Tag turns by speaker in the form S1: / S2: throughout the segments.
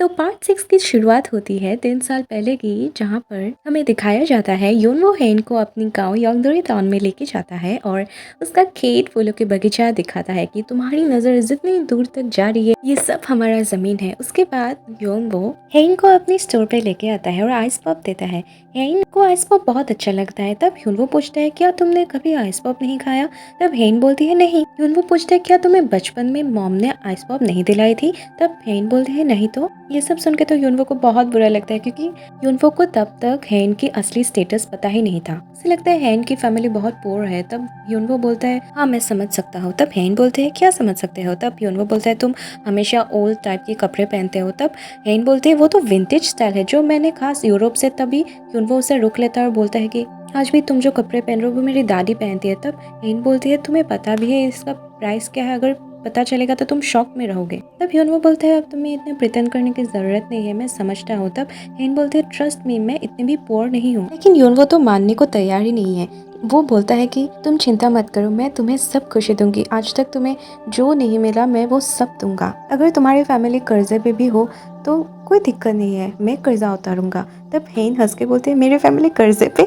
S1: तो पार्ट 6 की शुरुआत होती है 3 साल पहले की, जहाँ पर हमें दिखाया जाता है योनवो हेन को अपनी गांव योंगदोरी टाउन में लेके जाता है और उसका खेत फूलों के बगीचा दिखाता है कि तुम्हारी नजर जितनी दूर तक जा रही है ये सब हमारा जमीन है। उसके बाद योनवो हेन को अपनी स्टोर पे लेके आता है और आइस पॉप देता है। हेन को आइस पॉप बहुत अच्छा लगता है। तब योनवो पूछता है क्या तुमने कभी आइस पॉप नहीं खाया? तब हेन बोलती है नहीं। योनवो पूछता है क्या तुम्हें बचपन में मॉम ने आइस पॉप नहीं दिलाई थी? तब हेन बोलती है नहीं। तो ये सब सुन के तो योनवो को बहुत बुरा लगता है, क्योंकि योनवो को तब तक हेन की असली स्टेटस पता ही नहीं था। उसे लगता है हेन की फैमिली बहुत पुअर है। तब योनवो बोलता है हाँ मैं समझ सकता हूँ। तब हेन बोलते हैं क्या समझ सकते हो? तब योनवो बोलता है तुम हमेशा ओल्ड टाइप के कपड़े पहनते हो। तब हेन बोलते हैं वो तो विंटेज स्टाइल है जो मैंने खास यूरोप से। तभी योनवो उसे रोक लेता है और बोलता है कि आज भी तुम जो कपड़े पहन रहे हो वो मेरी दादी पहनती है। तब हेन बोलती है तुम्हें पता भी है इसका प्राइस क्या है? अगर पता चलेगा तो तुम शॉक में रहोगे। तब योनवो बोलता है अब तुम्हें इतने प्रिटेंड करने की जरूरत नहीं है, मैं समझता हूँ। तब हेन बोलते हैं ट्रस्ट मी मैं इतनी भी पुअर नहीं हूँ। लेकिन योनवो तो मानने को तैयार ही नहीं है। वो बोलता है कि तुम चिंता मत करो, मैं तुम्हें सब खुशी दूंगी। आज तक तुम्हें जो नहीं मिला मैं वो सब दूंगा। अगर तुम्हारी फैमिली कर्जे पे भी हो तो कोई दिक्कत नहीं है, मैं कर्जा उतारूंगा। तब हेन हंस के बोलते हैं मेरी फैमिली कर्जे पे?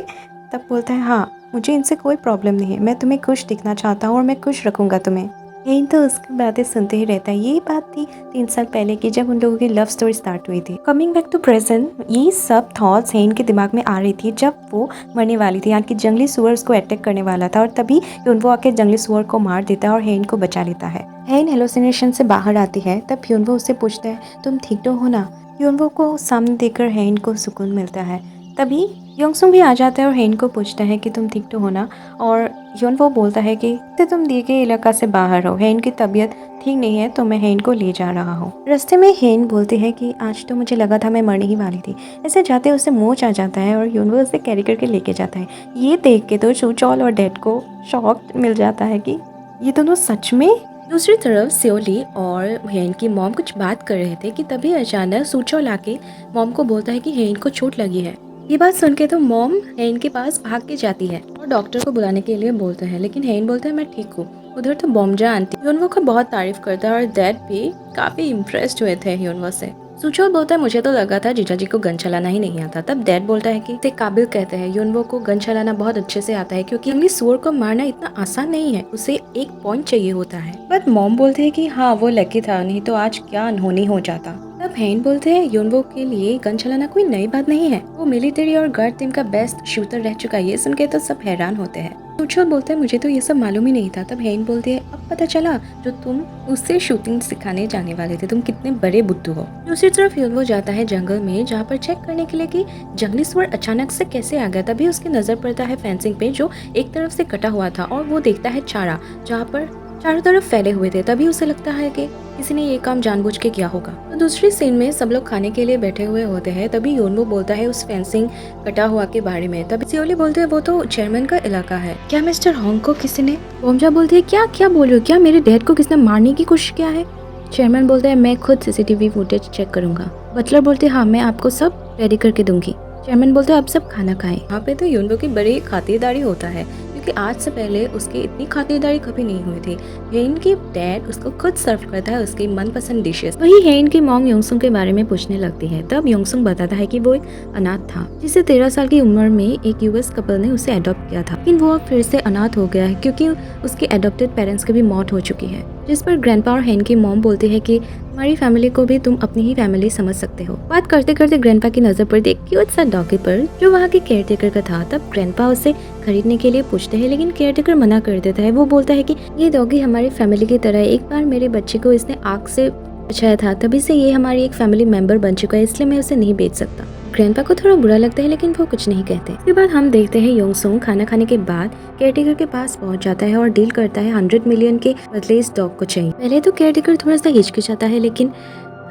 S1: तब बोलता है हाँ मुझे इनसे कोई प्रॉब्लम नहीं है, मैं तुम्हें खुश दिखना चाहता हूँ और मैं खुश रखूंगा तुम्हें। हेन तो उसकी बातें सुनते ही रहता है। यही बात थी 3 साल पहले की जब उन लोगों की लव स्टोरी स्टार्ट हुई थी। कमिंग बैक टू प्रेजेंट, ये सब थॉट्स हेन के दिमाग में आ रही थी जब वो मरने वाली थी। यहाँ की जंगली सुअर उसको अटैक करने वाला था और तभी योनवो आके जंगली सुअर को मार देता है और हेन को बचा लेता है। हेन हेलोसिनेशन से बाहर आती है। तब योनवो उससे पूछता है तुम ठीक तो हो ना? योनवो को सामने देखकर हेन को सुकून मिलता है। तभी योंगसुंग भी आ जाता है और हेन को पूछता है कि तुम ठीक तो हो ना? और योनवो बोलता है कि तुम दिए गए इलाका से बाहर हो, हेन की तबीयत ठीक नहीं है तो मैं हेन को ले जा रहा हूँ। रास्ते में हेन बोलते हैं कि आज तो मुझे लगा था मैं मरने ही वाली थी। ऐसे जाते उसे मोच आ जाता है और योनवो उसे कैरी करके लेके जाता है। ये देख के तो सुचोल और डैड को शॉक मिल जाता है कि ये दोनों सच में। दूसरी तरफ सियोली और हेन की मॉम कुछ बात कर रहे थे कि तभी अचानक सुचोल आके मॉम को बोलता है कि हेन को चोट लगी है। ये बात सुन के तो मॉम हेन के पास भाग के जाती है और डॉक्टर को बुलाने के लिए बोलता है, लेकिन हेन बोलता है मैं ठीक हूँ। उधर तो बॉम्जा आंटी योनवो का बहुत तारीफ करता है और डैड भी काफी इम्प्रेस्ड हुए थे योनवो से। सुचोल बोलता है मुझे तो लगा था जीजा जी को गन चलाना ही नहीं आता। तब डैड बोलता है कि ते काबिल कहते हैं योनवो को गन चलाना बहुत अच्छे से आता है, क्योंकि जंगली सुअर को मारना इतना आसान नहीं है, उसे एक पॉइंट चाहिए होता है। बट मॉम बोलते हैं कि हाँ वो लकी था, नहीं तो आज क्या अनहोनी हो जाता। तब हेन बोलते हैं योनवो के लिए गन चलाना कोई नई बात नहीं है, वो मिलिट्री और गार्ड टीम का बेस्ट शूटर रह चुका है। ये सुन के तो सब हैरान होते हैं। सुचोल बोलता है मुझे तो ये सब मालूम ही नहीं था। तब हेन बोलती है अब पता चला जो तुम उससे शूटिंग सिखाने जाने वाले थे, तुम कितने बड़े बुद्धू हो। दूसरी तरफ योनवो जाता है जंगल में, जहाँ पर चेक करने के लिए कि जंगली सुअर अचानक से कैसे आ गया। तभी उसकी नजर पड़ता है फेंसिंग पे जो एक तरफ से कटा हुआ था और वो देखता है चारा जहाँ पर चारों तरफ फैले हुए थे। तभी उसे लगता है कि किसी ने ये काम जानबूझ के किया होगा। तो दूसरी सीन में सब लोग खाने के लिए बैठे हुए होते हैं। तभी योनवो बोलता है उस फेंसिंग कटा हुआ के बारे में। तभी सियोली बोलते हैं वो तो चेयरमैन का इलाका है, क्या मिस्टर होंग को किसी ने? बोमजा बोलती है क्या क्या बोल रहे हो, क्या मेरे डैड को किसने मारने की कोशिश किया है? चेयरमैन बोलता है मैं खुद सीसीटीवी फुटेज चेक करूंगा। बटलर बोलते हाँ मैं आपको सब रेडी करके दूंगी। चेयरमैन बोलते हैं अब सब खाना खाएं। यहाँ पे तो योनवो की बड़ी खातिरदारी होता है, क्योंकि आज से पहले उसकी इतनी खातिरदारी कभी नहीं हुई थी। हेन की डैड उसको खुद सर्व करता है उसकी मनपसंद डिशेस। वही हेन की मॉम योंगसुंग के बारे में पूछने लगती है। तब योंगसुंग बताता है कि वो एक अनाथ था जिसे 13 साल की उम्र में एक यूएस कपल ने उसे अडॉप्ट किया था, लेकिन वो अब फिर से अनाथ हो गया है क्योंकि उसके अडॉप्टेड पेरेंट्स की भी मौत हो चुकी है। जिस पर ग्रैंडपा और हेन की मॉम बोलती है कि हमारी फैमिली को भी तुम अपनी ही फैमिली समझ सकते हो। बात करते करते ग्रैंडपा की नजर पड़ती एक क्यूट सा डॉगी पर जो वहाँ के केयरटेकर का था। तब ग्रैंडपा उसे खरीदने के लिए पूछते हैं, लेकिन केयरटेकर मना कर देता है। वो बोलता है कि ये डॉगी हमारी फैमिली की तरह है, एक बार मेरे बच्चे को इसने आग से बचाया था, तभी से ये हमारी एक फैमिली मेंबर बन चुका है, इसलिए मैं उसे नहीं बेच सकता। ग्रैंडपा को थोड़ा बुरा लगता है लेकिन वो कुछ नहीं कहते। इसके बाद हम देखते हैं योंगसुंग खाना खाने के बाद केयरटेकर के पास पहुंच जाता है और डील करता है 100 मिलियन के बदले इस डॉग को चाहिए। पहले तो केयरटेकर थोड़ा सा हिचकिचाता है, लेकिन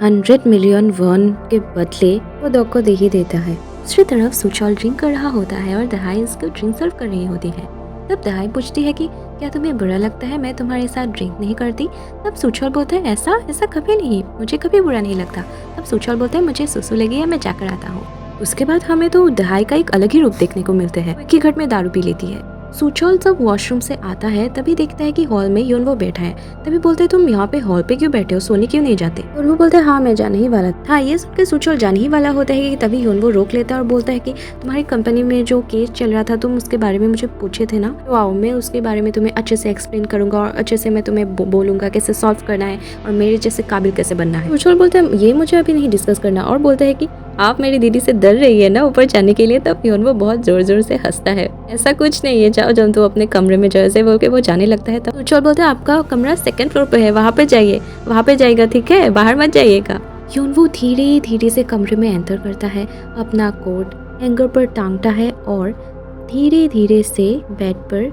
S1: 100 मिलियन वॉन के बदले वो डॉग को दे ही देता है। दूसरी तरफ सुचोल ड्रिंक कर रहा होता है और दहाई इसको ड्रिंक सर्व कर रही होती है। तब दहाई पूछती है कि क्या तुम्हें बुरा लगता है मैं तुम्हारे साथ ड्रिंक नहीं करती? तब सुचोल बोलता है ऐसा ऐसा कभी नहीं, मुझे कभी बुरा नहीं लगता। तब सुचोल बोलता है मुझे सुसु लगी है, मैं जाकर आता हूँ। उसके बाद हमें तो दहाई का एक अलग ही रूप देखने को मिलता है, कि घर में दारू पी लेती है। सुचोल जब वॉशरूम से आता है तभी देखता है कि हॉल में योनवो बैठा है। तभी बोलते हैं तुम यहाँ पे हॉल पे क्यों बैठे हो, सोने क्यों नहीं जाते? योनवो बोलते हैं हाँ मैं जाने ही वाला था। ये सुन के सुचोल जाने ही वाला होता है कि तभी योनवो रोक लेता है और बोलता है कि तुम्हारी कंपनी में जो केस चल रहा था तुम उसके बारे में मुझे पूछे थे ना, तो आओ मैं उसके बारे में तुम्हें अच्छे से एक्सप्लेन करूंगा और अच्छे से मैं तुम्हें बोलूंगा कैसे सॉल्व करना है और मेरे जैसे काबिल कैसे बनना है। सुचोल बोलते हैं ये मुझे अभी नहीं डिस्कस करना और बोलता है कि आप मेरी दीदी से डर रही है ना ऊपर जाने के लिए। तब योनवो बहुत जोर जोर से हंसता है, ऐसा कुछ नहीं है, जाओ जब तो अपने कमरे में जैसे बोल के वो जाने लगता है। तब सुचोल बोलते हैं आपका कमरा 2nd फ्लोर पे है, वहाँ पे जाइए, वहाँ पे जाइएगा, ठीक है, बाहर मत जाइएगा। योनवो धीरे धीरे से कमरे में एंटर करता है, अपना कोट हैंगर पर टांगता है और धीरे धीरे से बेड पर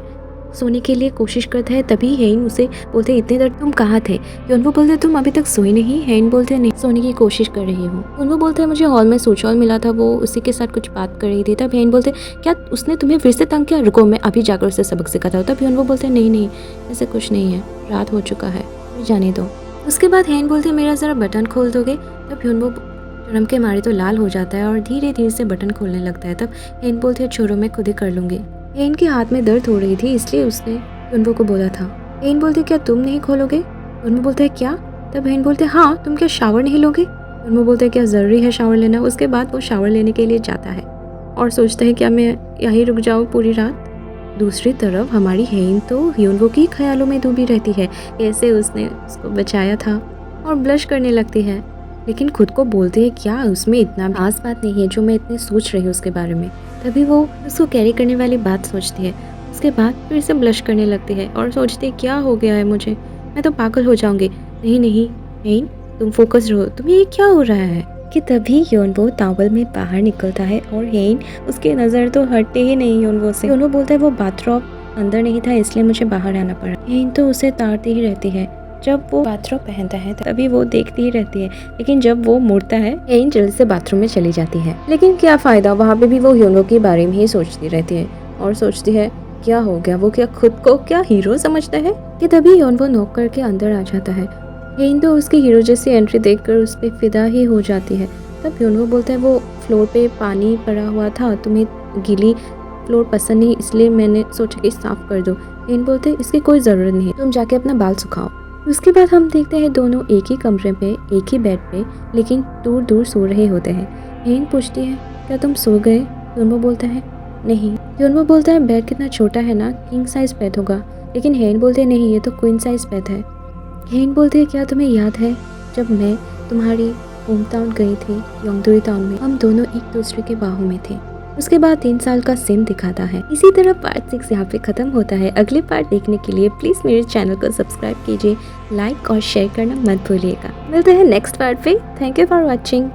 S1: सोने के लिए कोशिश करता है। तभी हेन उसे बोलते इतनी देर तुम कहाँ थे? योनवो बोलते तुम अभी तक सोई नहीं? हेन बोलते नहीं, सोने की कोशिश कर रही हूँ। योनवो बोलते हैं मुझे हॉल में सुचोल मिला था, वो उसी के साथ कुछ बात कर रही थी। तब हेन बोलते क्या उसने तुम्हें फिर से तंग किया? रुको मैं अभी जाकर उसे सबक सिखाता हूँ। तब योनवो बोलते नहीं नहीं ऐसे कुछ नहीं है, रात हो चुका है, जाने दो। उसके बाद हेन बोलते मेरा ज़रा बटन खोल दोगे? तब योनवो शर्म के मारे तो लाल हो जाता है और धीरे धीरे से बटन खोलने लगता है। तब हेन बोलते छोड़ो मैं खुद ही कर लूँगी। हेन के हाथ में दर्द हो रही थी इसलिए उसने योनवो को बोला था। हेन बोलते क्या तुम नहीं खोलोगे? योनवो बोलते है क्या? तब हेन बोलते हाँ तुम क्या शावर नहीं लोगे? योनवो बोलते क्या ज़रूरी है शावर लेना? उसके बाद वो शावर लेने के लिए जाता है और सोचता है क्या मैं यहीं रुक जाऊँ पूरी रात। दूसरी तरफ हमारी हेन तो योनवो की ख्यालों में डूबी रहती है, कैसे उसने उसको बचाया था, और ब्लश करने लगती है, लेकिन खुद को बोलती है क्या उसमें इतना खास बात नहीं है जो मैं इतनी सोच रही हूँ उसके बारे में। तभी वो उसको कैरी करने वाली बात सोचती है। उसके बाद फिर से ब्लश करने लगती है और सोचती है क्या हो गया है मुझे, मैं तो पागल हो जाऊंगी। नहीं नहीं हेन तुम फोकस रहो, तुम्हें ये क्या हो रहा है? कि तभी योनवो टॉवल में बाहर निकलता है और हेन उसकी नज़र तो हटते ही नहीं योनवो से। योनवो बोलता है वो बाथरूम अंदर नहीं था इसलिए मुझे बाहर आना पड़ा। हेन तो उसे ताड़ती ही रहती है। जब वो बाथरूम पहनता है तभी वो देखती ही रहती है, लेकिन जब वो मुड़ता है हेन जल्दी से बाथरूम में चली जाती है। लेकिन क्या फ़ायदा, वहाँ पे भी वो योनवो के बारे में ही सोचती रहती है और सोचती है क्या हो गया, वो क्या खुद को क्या हीरो समझता है? कि तभी योनवो नॉक करके अंदर आ जाता है। हेन तो उसकी हीरो जैसी एंट्री देखकर उस पर फिदा ही हो जाती है। तब योनवो बोलता है वो फ्लोर पे पानी पड़ा हुआ था, तुम्हें गीली फ्लोर पसंद नहीं इसलिए मैंने सोचा कि साफ कर दो। हेन बोलते इसकी कोई ज़रूरत नहीं है, तुम जाके अपना बाल सुखाओ। उसके बाद हम देखते हैं दोनों एक ही कमरे पे एक ही बेड पे लेकिन दूर दूर सो रहे होते हैं। हेन पूछती है क्या तुम सो गए? योनवो बोलता है नहीं। योनवो बोलता है बेड कितना छोटा है ना, किंग साइज बेड होगा। लेकिन हेन बोलते नहीं ये तो क्वीन साइज बेड है। हेन बोलते है क्या तुम्हें याद है जब मैं तुम्हारी होम टाउन गई थी योंगदोरी टाउन में, हम दोनों एक दूसरे के बाहों में थे। उसके बाद 3 साल का सीन दिखाता है। इसी तरह पार्ट 6 यहाँ पे खत्म होता है। अगले पार्ट देखने के लिए प्लीज मेरे चैनल को सब्सक्राइब कीजिए, लाइक और शेयर करना मत भूलिएगा। मिलते हैं नेक्स्ट पार्ट पे। Thank you for watching.